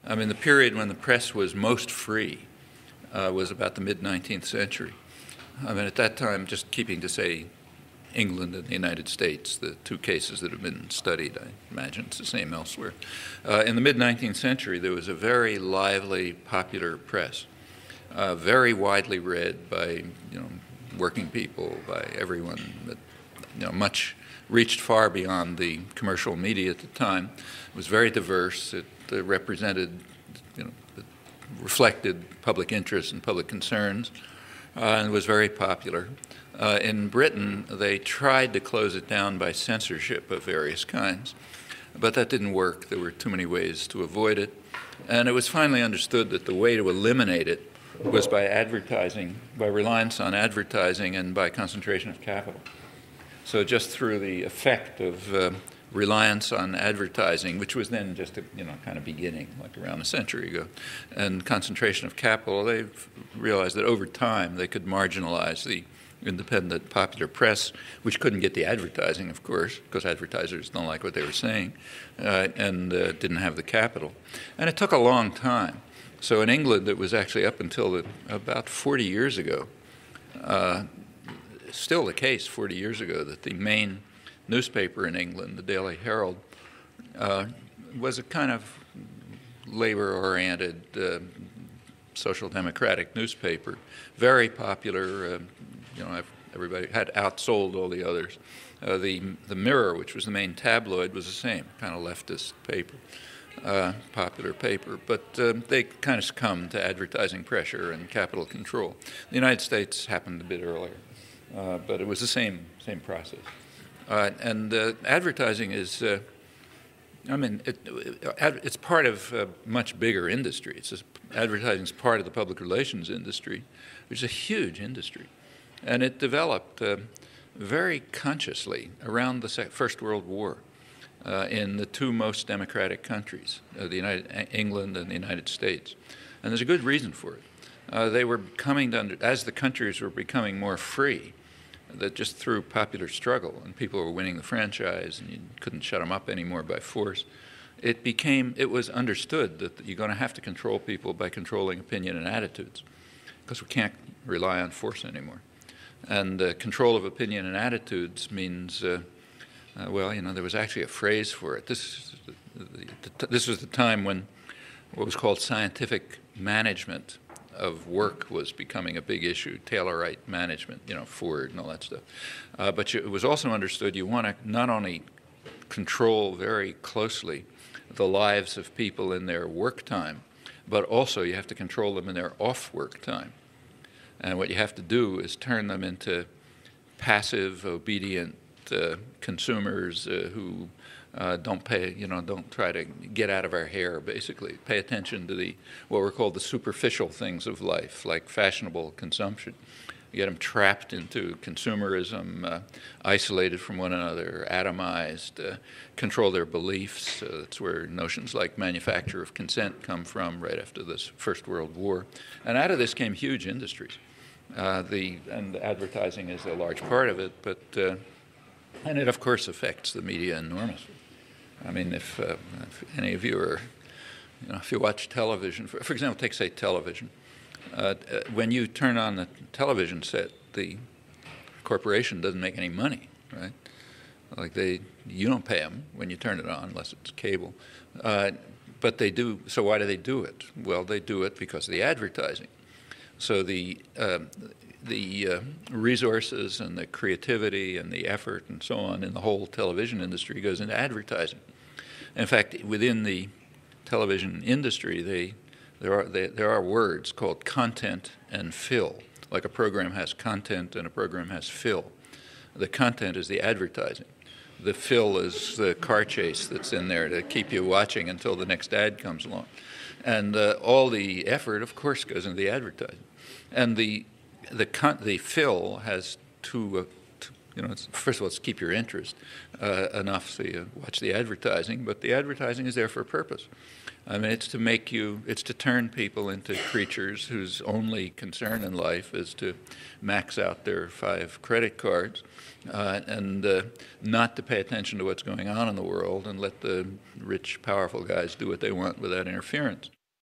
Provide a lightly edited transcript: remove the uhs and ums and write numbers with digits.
I mean, the period when the press was most free was about the mid-19th century. I mean, at that time, just keeping to say England and the United States, the two cases that have been studied, I imagine it's the same elsewhere. In the mid-19th century, there was a very lively, popular press, very widely read by working people, by everyone. That, much reached far beyond the commercial media at the time. It was very diverse. It represented, it reflected public interest and public concerns, and was very popular. In Britain, they tried to close it down by censorship of various kinds, but that didn't work. There were too many ways to avoid it. And it was finally understood that the way to eliminate it was by advertising, by reliance on advertising and by concentration of capital. So just through the effect of reliance on advertising, which was then just a kind of beginning, like around a century ago, and concentration of capital, they realized that over time they could marginalize the independent popular press, which couldn't get the advertising, of course, because advertisers don't like what they were saying, and didn't have the capital. And it took a long time. So in England, it was actually up until about 40 years ago, still the case 40 years ago, that the main newspaper in England, the Daily Herald, was a kind of labor-oriented, social democratic newspaper, very popular. Everybody had outsold all the others. The Mirror, which was the main tabloid, was the same, kind of leftist paper, popular paper. But they kind of succumbed to advertising pressure and capital control. The United States happened a bit earlier, but it was the same process. And advertising is, it's part of a much bigger industry. Advertising is part of the public relations industry, which is a huge industry. And it developed very consciously around the First World War in the two most democratic countries, England and the United States. And there's a good reason for it. They were coming to as the countries were becoming more free, that just through popular struggle, and people were winning the franchise, and you couldn't shut them up anymore by force, it was understood that you're going to have to control people by controlling opinion and attitudes, because we can't rely on force anymore. And control of opinion and attitudes means, there was actually a phrase for it. This was the time when what was called scientific management of work was becoming a big issue, Taylorite management, Ford and all that stuff. But it was also understood you want to not only control very closely the lives of people in their work time, but also you have to control them in their off-work time. And what you have to do is turn them into passive, obedient consumers who don't try to get out of our hair, basically. Pay attention to what were called the superficial things of life, like fashionable consumption. You get them trapped into consumerism, isolated from one another, atomized, control their beliefs. That's where notions like manufacture of consent come from right after this First World War. And out of this came huge industries. And advertising is a large part of it, and it, of course, affects the media enormously. I mean, if any of you are, if you watch television, for example, take, say, television. When you turn on the television set, the corporation doesn't make any money, right? Like you don't pay them when you turn it on, unless it's cable. But they do. So why do they do it? Well, they do it because of the advertising. So the resources and the creativity and the effort and so on in the whole television industry goes into advertising. In fact, within the television industry, there are words called content and fill. Like a program has content and a program has fill. The content is the advertising. The fill is the car chase that's in there to keep you watching until the next ad comes along. And all the effort, of course, goes into the advertising. And the fill has first of all, it's keep your interest enough so you watch the advertising, but the advertising is there for a purpose. I mean, it's to turn people into creatures whose only concern in life is to max out their 5 credit cards and not to pay attention to what's going on in the world and let the rich, powerful guys do what they want without interference.